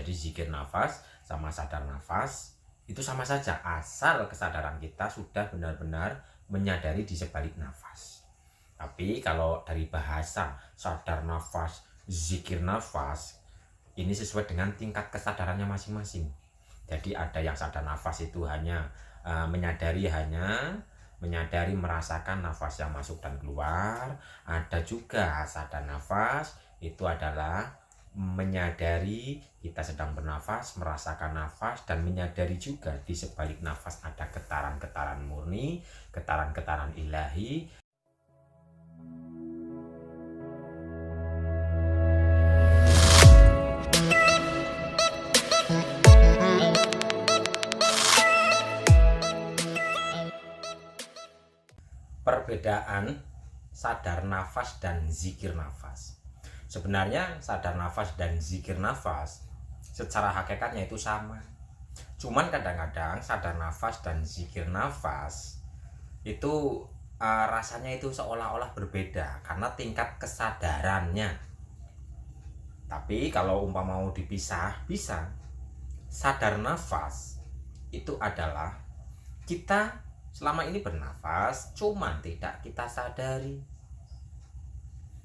Jadi zikir nafas sama sadar nafas itu sama saja, asal kesadaran kita sudah benar-benar menyadari di sebalik nafas. Tapi kalau dari bahasa sadar nafas, zikir nafas, ini sesuai dengan tingkat kesadarannya masing-masing. Jadi ada yang sadar nafas itu hanya menyadari merasakan nafas yang masuk dan keluar. Ada juga sadar nafas itu adalah menyadari kita sedang bernafas, merasakan nafas, dan menyadari juga di sebalik nafas ada getaran-getaran murni, getaran-getaran ilahi. Perbedaan sadar nafas dan zikir nafas. Sebenarnya sadar nafas dan zikir nafas secara hakikatnya itu sama. Cuman kadang-kadang sadar nafas dan zikir nafas itu rasanya itu seolah-olah berbeda karena tingkat kesadarannya. Tapi kalau umpama mau dipisah, bisa. Sadar nafas itu adalah kita selama ini bernafas, cuman tidak kita sadari.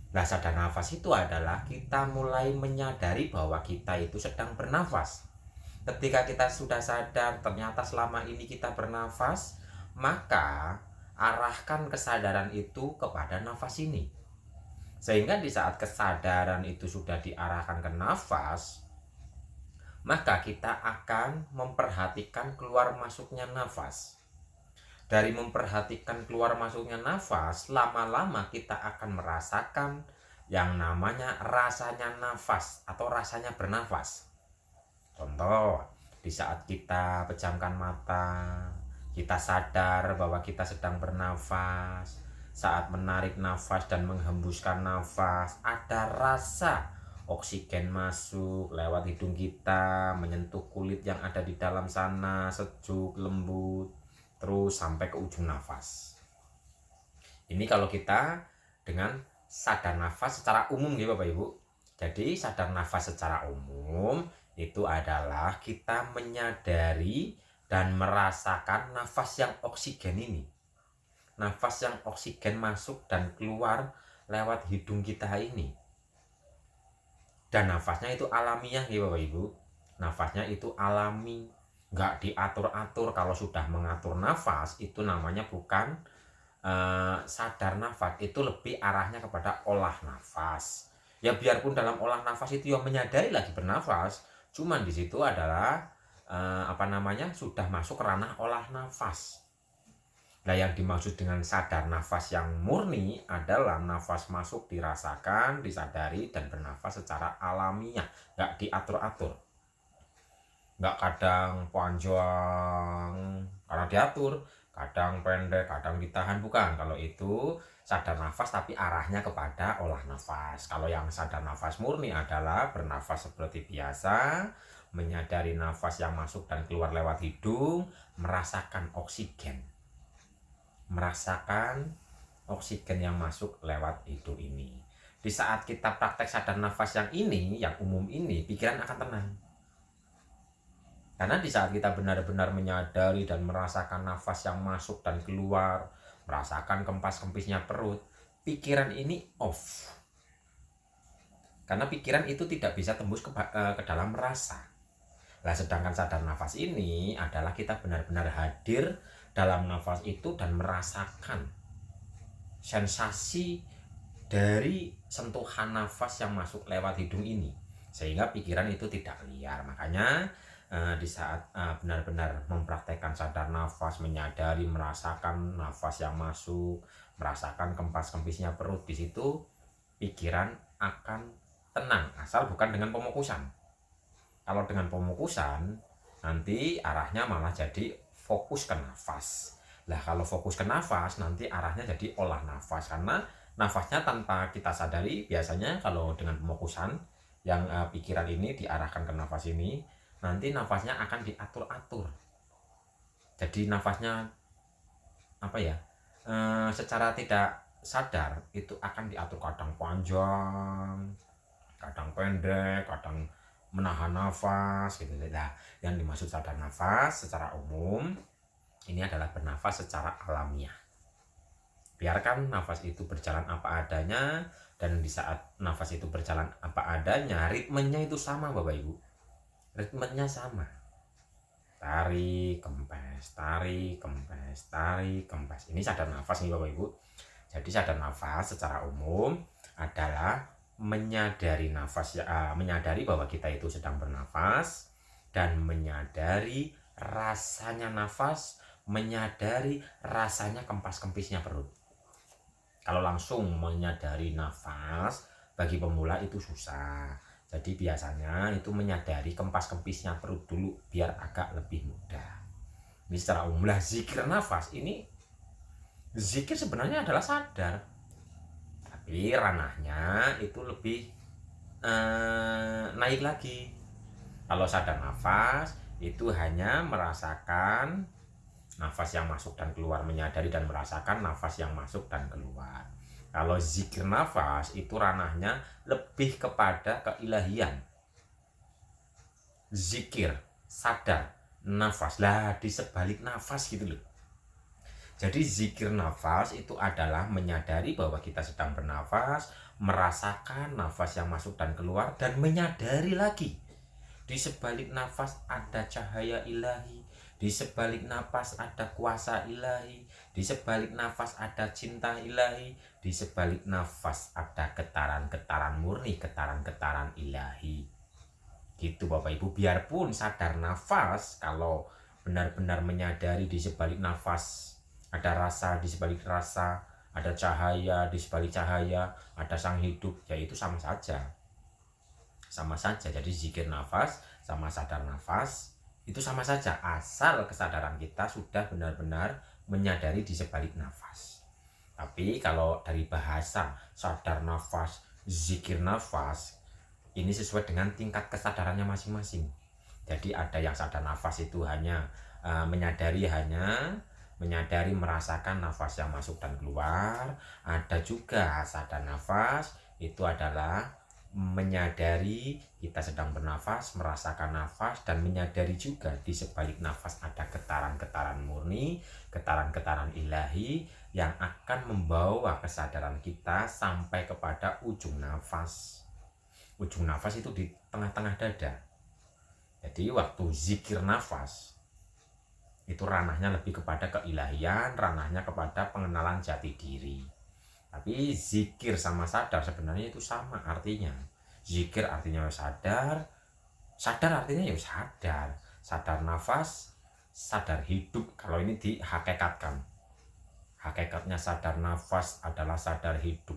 Nah, sadar nafas itu adalah kita mulai menyadari bahwa kita itu sedang bernafas. Ketika kita sudah sadar ternyata selama ini kita bernafas, maka arahkan kesadaran itu kepada nafas ini. Sehingga di saat kesadaran itu sudah diarahkan ke nafas, maka kita akan memperhatikan keluar masuknya nafas. Dari memperhatikan keluar masuknya nafas, lama-lama kita akan merasakan yang namanya rasanya nafas atau rasanya bernafas. Contoh, di saat kita pejamkan mata, kita sadar bahwa kita sedang bernafas. Saat menarik nafas dan menghembuskan nafas, ada rasa oksigen masuk lewat hidung kita, menyentuh kulit yang ada di dalam sana, sejuk, lembut, terus sampai ke ujung nafas. Ini kalau kita dengan sadar nafas secara umum ya Bapak Ibu. Jadi sadar nafas secara umum itu adalah kita menyadari dan merasakan nafas yang oksigen ini. Nafas yang oksigen masuk dan keluar lewat hidung kita ini. Dan nafasnya itu alamiah ya Bapak Ibu. Nafasnya itu alami, nggak diatur-atur. Kalau sudah mengatur nafas itu namanya bukan sadar nafas, itu lebih arahnya kepada olah nafas. Ya biarpun dalam olah nafas itu yang menyadari lagi bernafas, cuman di situ adalah sudah masuk ranah olah nafas. Nah, yang dimaksud dengan sadar nafas yang murni adalah nafas masuk dirasakan, disadari, dan bernafas secara alamiah, nggak diatur-atur. Nggak kadang panjang karena diatur, kadang pendek, kadang ditahan, bukan. Kalau itu sadar nafas tapi arahnya kepada olah nafas. Kalau yang sadar nafas murni adalah bernafas seperti biasa, menyadari nafas yang masuk dan keluar lewat hidung, merasakan oksigen yang masuk lewat hidung ini. Di saat kita praktek sadar nafas yang ini, yang umum ini, pikiran akan tenang. Karena di saat kita benar-benar menyadari dan merasakan nafas yang masuk dan keluar, merasakan kempas-kempisnya perut, pikiran ini off. Karena pikiran itu tidak bisa tembus ke dalam rasa. Nah, sedangkan sadar nafas ini adalah kita benar-benar hadir dalam nafas itu dan merasakan sensasi dari sentuhan nafas yang masuk lewat hidung ini, sehingga pikiran itu tidak liar. Makanya di saat benar-benar mempraktekkan sadar nafas, menyadari, merasakan nafas yang masuk, merasakan kempas-kempisnya perut, di situ pikiran akan tenang, asal bukan dengan pemukusan. Kalau dengan pemukusan, nanti arahnya malah jadi fokus ke nafas. Lah kalau fokus ke nafas, nanti arahnya jadi olah nafas. Karena nafasnya tanpa kita sadari, biasanya kalau dengan pemukusan, yang pikiran ini diarahkan ke nafas ini, nanti nafasnya akan diatur-atur. Jadi nafasnya secara tidak sadar itu akan diatur, kadang panjang, kadang pendek, kadang menahan nafas gitu. Nah, yang dimaksud sadar nafas secara umum ini adalah bernafas secara alamiah. Biarkan nafas itu berjalan apa adanya, dan di saat nafas itu berjalan apa adanya, ritmenya itu sama Bapak Ibu. Ritmenya sama. Tarik, kempes, tarik, kempes, tarik, kempes. Ini sadar nafas nih Bapak Ibu. Jadi sadar nafas secara umum adalah menyadari nafas, menyadari bahwa kita itu sedang bernafas, dan menyadari rasanya nafas, menyadari rasanya kempas-kempisnya perut. Kalau langsung menyadari nafas bagi pemula itu susah. Jadi biasanya itu menyadari kempas-kempisnya perut dulu biar agak lebih mudah. Ini secara umum lah. Zikir nafas ini, zikir sebenarnya adalah sadar, tapi ranahnya itu lebih naik lagi. Kalau sadar nafas itu hanya merasakan nafas yang masuk dan keluar, menyadari dan merasakan nafas yang masuk dan keluar. Kalau zikir nafas itu ranahnya lebih kepada keilahian. Zikir, sadar, nafas. Lah di sebalik nafas gitu loh. Jadi zikir nafas itu adalah menyadari bahwa kita sedang bernafas, merasakan nafas yang masuk dan keluar, dan menyadari lagi di sebalik nafas ada cahaya ilahi, di sebalik nafas ada kuasa ilahi, di sebalik nafas ada cinta ilahi, di sebalik nafas ada getaran-getaran murni, getaran-getaran ilahi. Gitu Bapak Ibu. Biarpun sadar nafas, kalau benar-benar menyadari di sebalik nafas ada rasa, di sebalik rasa ada cahaya, di sebalik cahaya ada sang hidup, yaitu sama saja. Sama saja. Jadi zikir nafas sama sadar nafas itu sama saja, asal kesadaran kita sudah benar-benar menyadari di sebalik nafas. Tapi kalau dari bahasa sadar nafas, zikir nafas, ini sesuai dengan tingkat kesadarannya masing-masing. Jadi ada yang sadar nafas itu hanya menyadari merasakan nafas yang masuk dan keluar. Ada juga sadar nafas itu adalah menyadari kita sedang bernafas, merasakan nafas, dan menyadari juga di sebalik nafas ada getaran-getaran murni, getaran-getaran ilahi yang akan membawa kesadaran kita sampai kepada ujung nafas. Ujung nafas itu di tengah-tengah dada. Jadi waktu zikir nafas itu ranahnya lebih kepada keilahian, ranahnya kepada pengenalan jati diri. Tapi zikir sama sadar sebenarnya itu sama artinya. Zikir artinya sadar, sadar artinya ya sadar. Sadar nafas, sadar hidup. Kalau ini dihakikatkan, hakikatnya sadar nafas adalah sadar hidup.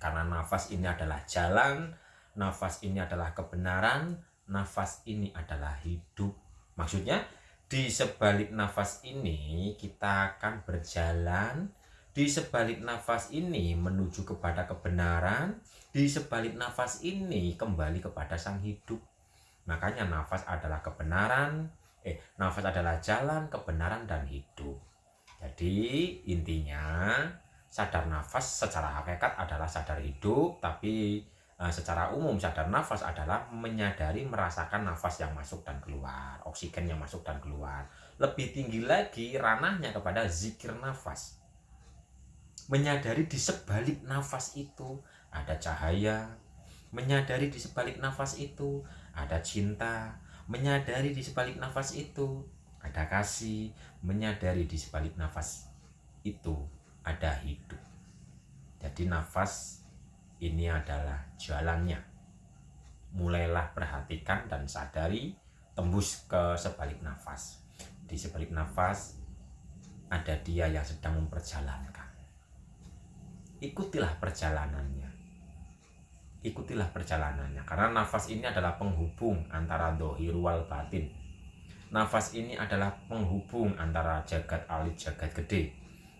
Karena nafas ini adalah jalan, nafas ini adalah kebenaran, nafas ini adalah hidup. Maksudnya di sebalik nafas ini kita akan berjalan, di sebalik nafas ini menuju kepada kebenaran, di sebalik nafas ini kembali kepada sang hidup. Makanya nafas adalah kebenaran, nafas adalah jalan, kebenaran, dan hidup. Jadi intinya sadar nafas secara hakikat adalah sadar hidup, tapi secara umum sadar nafas adalah menyadari merasakan nafas yang masuk dan keluar, oksigen yang masuk dan keluar. Lebih tinggi lagi ranahnya kepada zikir nafas. Menyadari di sebalik nafas itu ada cahaya, menyadari di sebalik nafas itu ada cinta, menyadari di sebalik nafas itu ada kasih, menyadari di sebalik nafas itu ada hidup. Jadi nafas ini adalah jalannya. Mulailah perhatikan dan sadari, tembus ke sebalik nafas. Di sebalik nafas ada dia yang sedang memperjalankan. Ikutilah perjalanannya. Ikutilah perjalanannya. Karena nafas ini adalah penghubung antara dohir wal batin. Nafas ini adalah penghubung antara jagat alit jagat gede.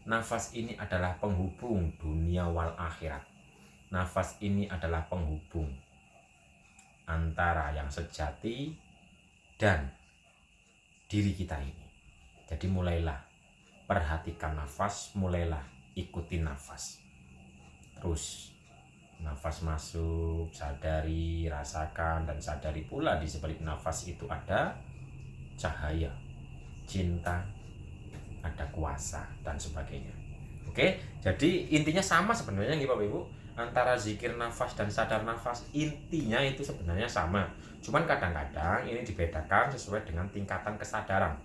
Nafas ini adalah penghubung dunia wal akhirat. Nafas ini adalah penghubung antara yang sejati dan diri kita ini. Jadi mulailah perhatikan nafas, mulailah ikuti nafas. Terus Nafas masuk, sadari, rasakan, dan sadari pula di sebalik nafas itu ada cahaya, cinta, ada kuasa, dan sebagainya. Oke, jadi intinya sama sebenarnya nih Bapak Ibu, antara zikir nafas dan sadar nafas, intinya itu sebenarnya sama. Cuman kadang-kadang ini dibedakan sesuai dengan tingkatan kesadaran.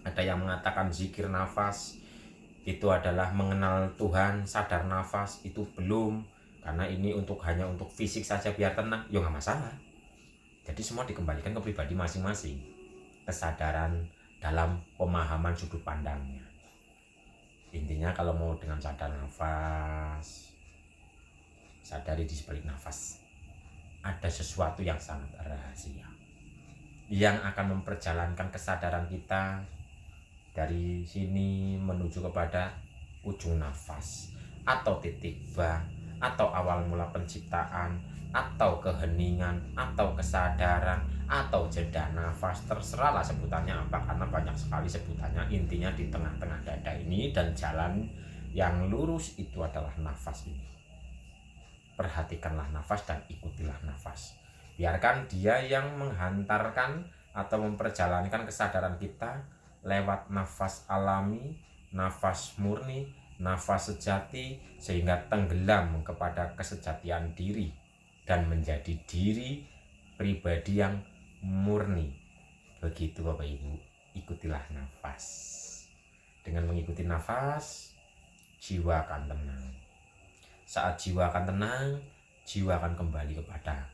Ada yang mengatakan zikir nafas itu adalah mengenal Tuhan, sadar nafas itu belum, karena ini hanya untuk fisik saja biar tenang. Ya nggak masalah. Jadi semua dikembalikan ke pribadi masing-masing, kesadaran dalam pemahaman sudut pandangnya. Intinya kalau mau dengan sadar nafas, sadari di sebalik nafas ada sesuatu yang sangat rahasia yang akan memperjalankan kesadaran kita dari sini menuju kepada ujung nafas, atau titik ba, atau awal mula penciptaan, atau keheningan, atau kesadaran, atau jeda nafas. Terserahlah sebutannya apa, karena banyak sekali sebutannya. Intinya di tengah-tengah dada ini dan jalan yang lurus itu adalah nafas ini. Perhatikanlah nafas dan ikutilah nafas. Biarkan dia yang menghantarkan atau memperjalankan kesadaran kita lewat nafas alami, nafas murni, nafas sejati, sehingga tenggelam kepada kesejatian diri dan menjadi diri pribadi yang murni. Begitu Bapak Ibu, ikutilah nafas. Dengan mengikuti nafas, jiwa akan tenang. Saat jiwa akan tenang, jiwa akan kembali kepada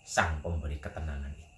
Sang Pemberi ketenangan itu.